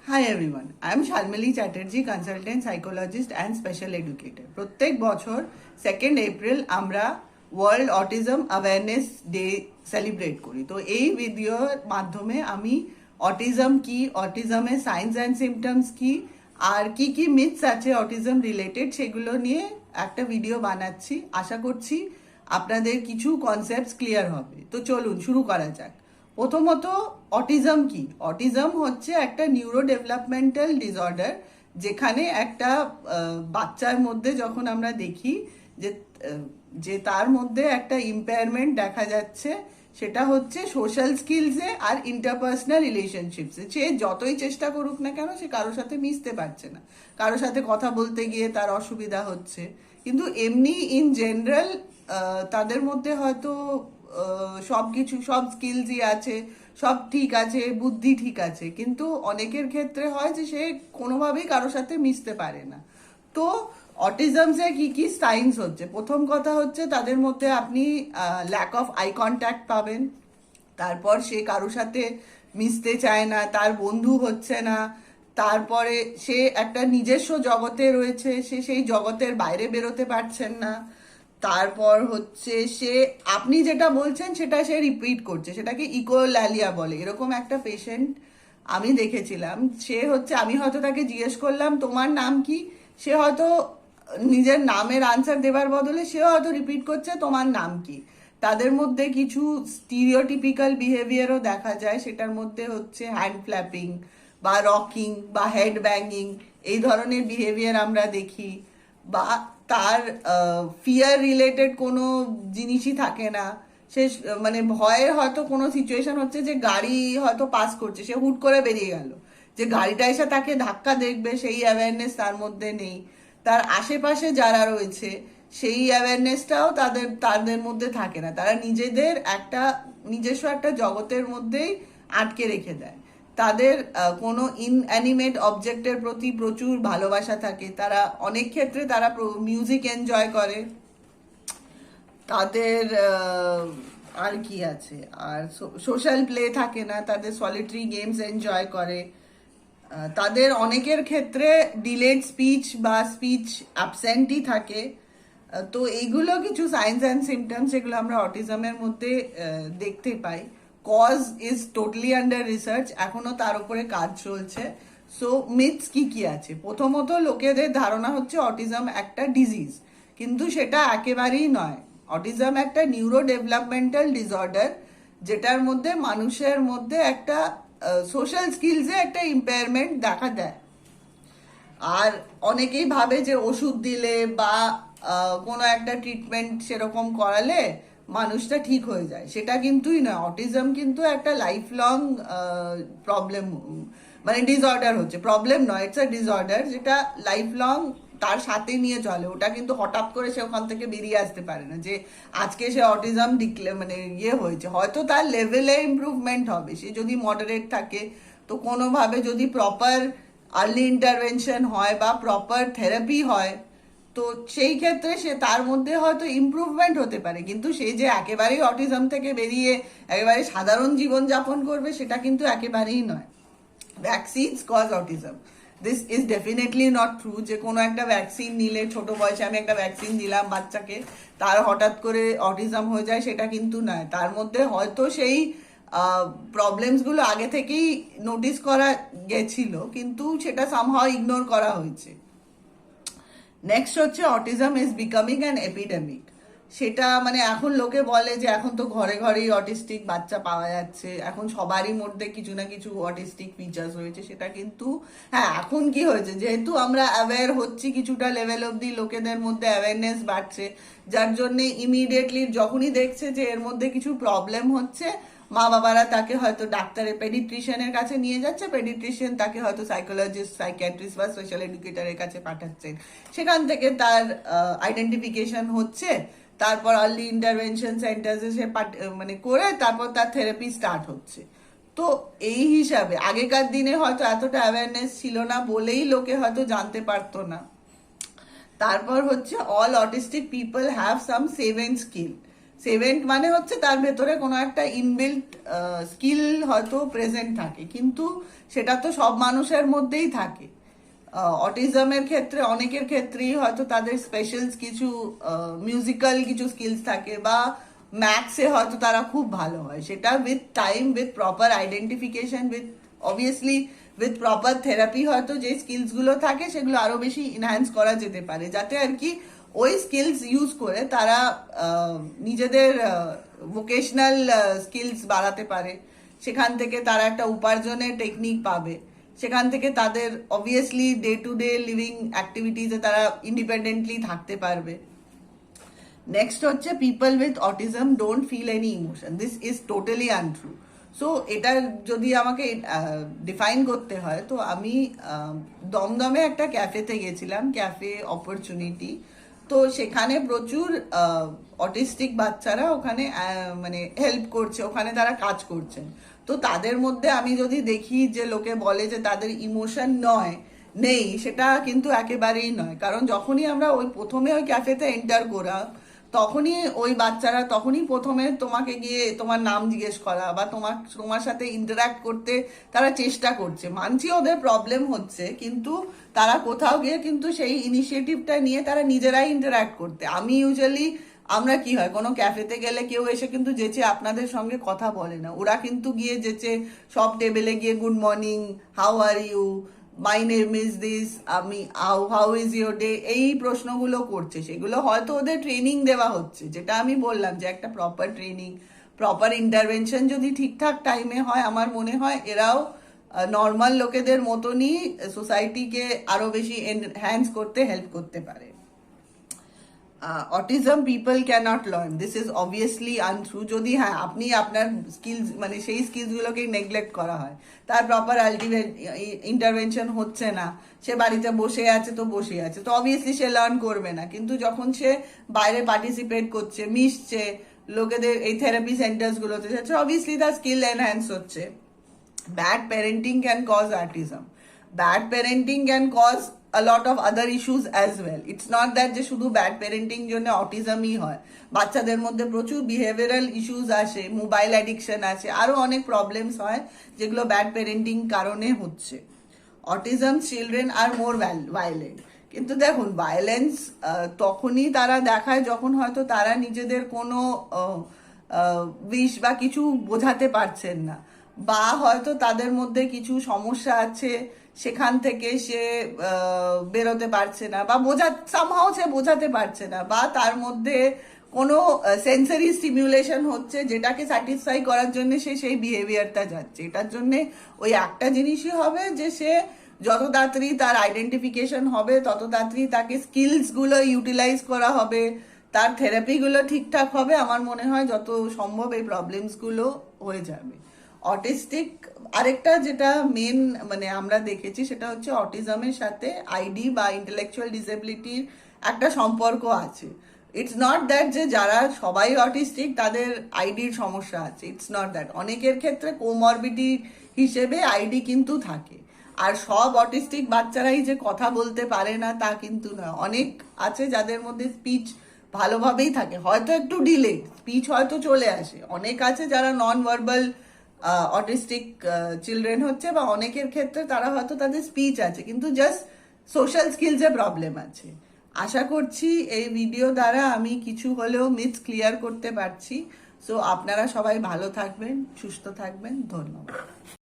Hi everyone, I am Shalmali Chatterjee, consultant psychologist and special educator. প্রত্যেক বছর 2nd April আমরা world autism awareness day celebrate করি। তো এই ভিডিওর মাধ্যমে আমি অটিজম কি, অটিজমের সাইন্স অ্যান্ড সিমটমস কি, আর কি কি মিথস আছে অটিজম রিলেটেড সেগুলো নিয়ে একটা ভিডিও বানাচ্ছি। আশা করছি আপনাদের কিছু কনসেপ্টস ক্লিয়ার হবে। তো চলুন শুরু করা যাক। প্রথমত অটিজম কি? অটিজম হচ্ছে একটা নিউরো ডেভেলপমেন্টাল ডিসঅর্ডার, যেখানে একটা বাচ্চার মধ্যে যখন আমরা দেখি যে যে তার মধ্যে একটা ইম্পেয়ারমেন্ট দেখা যাচ্ছে, সেটা হচ্ছে সোশ্যাল স্কিলসে আর ইন্টারপার্সোনাল রিলেশনশিপসে। সে যতই চেষ্টা করুক না কেন, সে কারোর সাথে মিশতে পারছে না, কারোর সাথে কথা বলতে গিয়ে তার অসুবিধা হচ্ছে। কিন্তু এমনি ইন জেনারেল তাদের মধ্যে হয়তো সব কিছু, সব স্কিলসই আছে, সব ঠিক আছে, বুদ্ধি ঠিক আছে, কিন্তু অনেকের ক্ষেত্রে হয় যে সে কোনোভাবেই কারোর সাথে মিশতে পারে না। তো অটিজমসে কি কি সাইন্স হচ্ছে? প্রথম কথা হচ্ছে তাদের মধ্যে আপনি ল্যাক অফ আই কন্ট্যাক্ট পাবেন। তারপর সে কারোর সাথে মিশতে চায় না, তার বন্ধু হচ্ছে না। তারপরে সে একটা নিজস্ব জগতে রয়েছে, সে সেই জগতের বাইরে বেরোতে পারছেন না। তারপর হচ্ছে সে, আপনি যেটা বলছেন সেটা সে রিপিট করছে, সেটাকে ইকোল্যালিয়া বলে। এরকম একটা পেশেন্ট আমি দেখেছিলাম। সে হচ্ছে, আমি হয়তো তাকে জিজ্ঞেস করলাম তোমার নাম কি, সে হয়তো নিজের নামের আনসার দেবার বদলে সে হয়তো রিপিট করছে তোমার নাম কি। তাদের মধ্যে কিছু স্টিরিওটিপিক্যাল বিহেভিয়ারও দেখা যায়, সেটার মধ্যে হচ্ছে হ্যান্ড ফ্ল্যাপিং বা রকিং বা হেড ব্যাঙ্গিং, এই ধরনের বিহেভিয়ার আমরা দেখি। বা তার ফিয়ার রিলেটেড কোনো জিনিসই থাকে না। সে মানে ভয়ের হয়তো কোনো সিচুয়েশন হচ্ছে যে গাড়ি হয়তো পাস করছে, সে হুট করে বেরিয়ে গেল, যে গাড়িটা এসে তাকে ধাক্কা দেখবে সেই অ্যাওয়ারনেস তার মধ্যে নেই। তার আশেপাশে যারা রয়েছে সেই অ্যাওয়ারনেসটাও তাদের তাদের মধ্যে থাকে না। তারা নিজেদের একটা নিজস্ব একটা জগতের মধ্যেই আটকে রেখে দেয়। তাদের কোনো ইনঅ্যানিমেট অবজেক্টের প্রতি প্রচুর ভালোবাসা থাকে। তারা অনেক ক্ষেত্রে তারা মিউজিক এনজয় করে। তাদের আর কি আছে, আর সোশ্যাল প্লে থাকে না, তাদের সলিটারি গেমস এনজয় করে। তাদের অনেকের ক্ষেত্রে ডিলেড স্পিচ বা স্পিচ অ্যাবসেন্টই থাকে। তো এইগুলো কিছু সাইন্স অ্যান্ড সিমটমস, এগুলো আমরা অটিজমের মধ্যে দেখতে পাই। Cause is totally under research, এখনো তার উপরে কাজ চলছে। সো মিথস কি কি আছে? প্রথমত লোকেদের ধারণা হচ্ছে অটিজম একটা ডিজিজ, কিন্তু সেটা একেবারেই নয়। অটিজম একটা নিউরো ডেভেলপমেন্টাল ডিসঅর্ডার, যেটার মধ্যে মানুষের মধ্যে একটা সোশ্যাল স্কিলসে একটা ইম্পেয়ারমেন্ট দেখা দেয়। আর অনেকেই ভাবে যে ওষুধ দিলে বা কোনো একটা ট্রিটমেন্ট সেরকম করালে মানুষটা ঠিক হয়ে যায়, সেটা কিন্তুই নয়। অটিজম কিন্তু একটা লাইফ লং প্রবলেম, মানে ডিসঅর্ডার হচ্ছে, প্রবলেম নয়, ইটস আ ডিসঅর্ডার, যেটা লাইফ লং তার সাথে নিয়ে চলে। ওটা কিন্তু হঠাৎ করে সে ওখান থেকে বেরিয়ে আসতে পারে না যে আজকে সে অটিজম মানে ইয়ে হয়েছে। হয়তো তার লেভেলে ইমপ্রুভমেন্ট হবে, সে যদি মডারেট থাকে, তো কোনোভাবে যদি প্রপার আর্লি ইন্টারভেনশন হয় বা প্রপার থেরাপি হয়, তো সেই ক্ষেত্রে সে তার মধ্যে হয়তো ইমপ্রুভমেন্ট হতে পারে। কিন্তু সে যে একেবারেই অটিজম থেকে বেরিয়ে একেবারে সাধারণ জীবন যাপন করবে, সেটা কিন্তু একেবারেই নয়। Vaccines cause autism, this is definitely not true. যে কোনো একটা ভ্যাকসিন নিলে, ছোট বয়সে আমি একটা ভ্যাকসিন দিলাম বাচ্চাকে, তার হঠাৎ করে অটিজম হয়ে যায়, সেটা কিন্তু নয়। তার মধ্যে হয়তো সেই প্রবলেমসগুলো আগে থেকেই নোটিস করা গেছিল, কিন্তু সেটা সামহাও ইগনোর করা হয়েছে। নেক্সট হচ্ছে autism is becoming an epidemic. সেটা মানে এখন লোকে বলে যে এখন তো ঘরে ঘরেই অটিস্টিক বাচ্চা পাওয়া যাচ্ছে, এখন সবারই মধ্যে কিছু না কিছু অটিস্টিক ফিচার্স রয়েছে। সেটা কিন্তু, হ্যাঁ, এখন কি হয়েছে, যেহেতু আমরা অ্যাওয়্যার হচ্ছি, কিছুটা লেভেল অবধি লোকেদের মধ্যে অ্যাওয়ারনেস বাড়ছে, যার জন্যে ইমিডিয়েটলি যখনই দেখছে যে এর মধ্যে কিছু প্রবলেম হচ্ছে, মা বাবারা তাকে হয়তো ডাক্তারের, পেডিট্রিশিয়ানের কাছে নিয়ে যাচ্ছে, পেডিট্রিশিয়ান তাকে হয়তো সাইকোলজিস্ট, সাইকিয়াট্রিস্ট বা স্পেশাল এডুকেটরের কাছে পাঠাচ্ছেন। সেখান থেকে তার আইডেন্টিফিকেশন হচ্ছে, তারপর আর্লি ইন্টারভেনশন সেন্টার্সে সে মানে করে তারপর তার থেরাপি স্টার্ট হচ্ছে। তো এই হিসাবে আগেকার দিনে হয়তো এতটা অ্যাওয়ারনেস ছিল না বলেই লোকে হয়তো জানতে পারতো না। তারপর হচ্ছে all autistic people have some saving skill. Savant মানে হচ্ছে তার ভেতরে কোনো একটা ইনবিল্ট স্কিল হয়তো প্রেজেন্ট থাকে, কিন্তু সেটা তো সব মানুষের মধ্যেই থাকে। অটিজমের ক্ষেত্রে অনেকের ক্ষেত্রেই হয়তো তাদের স্পেশাল কিছু মিউজিক্যাল কিছু স্কিলস থাকে, বা ম্যাথসে হয়তো তারা খুব ভালো হয়। সেটা with time, with proper identification, with obviously with proper therapy হয়তো যে স্কিলসগুলো থাকে সেগুলো আরো বেশি ইনহ্যান্স করা যেতে পারে, যাতে আর কি ওই স্কিলস ইউজ করে তারা নিজেদের ভোকেশনাল স্কিলস বাড়াতে পারে। সেখান থেকে তারা একটা উপার্জনের টেকনিক পাবে, সেখান থেকে তাদের obviously day to day living অ্যাক্টিভিটিসে তারা ইন্ডিপেন্ডেন্টলি থাকতে পারবে। নেক্সট হচ্ছে people with autism don't feel any emotion, this is totally untrue. So এটা যদি আমাকে ডিফাইন করতে হয়, তো আমি দমদমে একটা ক্যাফেতে গেছিলাম, ক্যাফে অপরচুনিটি। তো সেখানে প্রচুর অটিস্টিক বাচ্চারা ওখানে মানে হেল্প করছে, ওখানে তারা কাজ করছেন। তো তাদের মধ্যে আমি যদি দেখি যে লোকে বলে যে তাদের ইমোশন নেই, সেটা কিন্তু একেবারেই নয়। কারণ যখনই আমরা প্রথমে ওই ক্যাফেতে এন্টার করা, তখনই ওই বাচ্চারা তখনই প্রথমে তোমাকে গিয়ে তোমার নাম জিজ্ঞেস করা বা তোমার সাথে ইন্টারাক্ট করতে তারা চেষ্টা করছে। মানছি ওদের প্রবলেম হচ্ছে, কিন্তু তারা কোথাও গিয়ে কিন্তু সেই ইনিশিয়েটিভটা নিয়ে তারা নিজেরাই ইন্টারাক্ট করতে। আমি ইউজুয়ালি আমরা কি হয়, কোনো ক্যাফেতে গেলে কেউ এসে কিন্তু যেচে আপনাদের সঙ্গে কথা বলে না, ওরা কিন্তু গিয়ে যেচে সব টেবিলে গিয়ে good morning, how are you, my name is this, আমি হাউ ইজ ইউর ডে, এই প্রশ্নগুলো করছে। সেগুলো হয়তো ওদের ট্রেনিং দেওয়া হচ্ছে, যেটা আমি বললাম যে একটা প্রপার ট্রেনিং, প্রপার ইন্টারভেনশন যদি ঠিকঠাক টাইমে হয়, আমার মনে হয় এরাও নর্মাল লোকেদের মতনই সোসাইটিকে আরো বেশি এনহ্যান্স করতে হেল্প করতে পারে। Autism people cannot learn, this is obviously untrue. যদি হ্যাঁ আপনি আপনার স্কিলস মানে সেই স্কিলসগুলোকে নেগলেক্ট করা হয়, তার প্রপার আলটিমেট ইন্টারভেনশন হচ্ছে না, সে বাড়িতে বসে আছে তো বসে আছে, তো অবভিয়াসলি সে লার্ন করবে না। কিন্তু যখন সে বাইরে পার্টিসিপেট করছে, মিশছে লোকেদের এই থেরাপি সেন্টার্সগুলোতে যাচ্ছে, অবভিয়াসলি তার স্কিল এনহ্যান্স হচ্ছে। Bad parenting can cause autism. Bad parenting can cause a lot of other issues as well. It's not that যে শুধু ব্যাড প্যারেন্টিং জন্য অটিজমই হয়, বাচ্চাদের মধ্যে প্রচুর বিহেভিয়ারাল ইস্যুস আসে, মোবাইল অ্যাডিকশন আছে, আরো অনেক প্রবলেমস হয় যেগুলো ব্যাড প্যারেন্টিং কারণে হচ্ছে। Autism children are more violent, কিন্তু দেখুন ভায়োলেন্স তখনই তারা দেখায় যখন হয়তো তারা নিজেদের কোনো উইশ বা কিছু বোঝাতে পারছেন না, বা হয়তো তাদের মধ্যে কিছু সমস্যা আছে, সেখান থেকে সে বেরোতে পারছে না, বা সামহাও সে বোঝাতে পারছে না, বা তার মধ্যে কোনো সেন্সারি স্টিমিউলেশন হচ্ছে যেটাকে স্যাটিসফাই করার জন্য সে সেই বিহেভিয়ারটা যাচ্ছে। এটার জন্য ওই একটা জিনিসই হবে যে সে যত তাড়াতাড়ি তার আইডেন্টিফিকেশন হবে, তত তাড়াতাড়ি তাকে স্কিলসগুলো ইউটিলাইজ করা হবে, তার থেরাপিগুলো ঠিকঠাক হবে, আমার মনে হয় যত সম্ভব এই প্রবলেমসগুলো হয়ে যাবে। অটিস্টিক আরেকটা যেটা মেন মানে আমরা দেখেছি, সেটা হচ্ছে অটিজমের সাথে আইডি বা ইন্টেলেকচুয়াল ডিসেবিলিটির একটা সম্পর্ক আছে। ইটস নট দ্যাট যে যারা সবাই অটিস্টিক তাদের আইডির সমস্যা আছে, ইটস নট দ্যাট। অনেকের ক্ষেত্রে কোমরবিডি হিসেবে আইডি কিন্তু থাকে। আর সব অটিস্টিক বাচ্চারাই যে কথা বলতে পারে না তা কিন্তু নয়, অনেক আছে যাদের মধ্যে স্পিচ ভালোভাবেই থাকে, হয়তো একটু ডিলে স্পিচ হয়তো চলে আসে। অনেক আছে যারা নন ভার্বাল অটিস্টিক চিলড্রেন হচ্ছে, বা অনেকের ক্ষেত্রে তারা হয়তো তাদের স্পিচ আছে কিন্তু জাস্ট সোশ্যাল স্কিলসে প্রবলেম আছে। আশা করছি এই ভিডিও দ্বারা আমি কিছু হলেও মিথস ক্লিয়ার করতে পারছি। সো আপনারা সবাই ভালো থাকবেন, সুস্থ থাকবেন, ধন্যবাদ।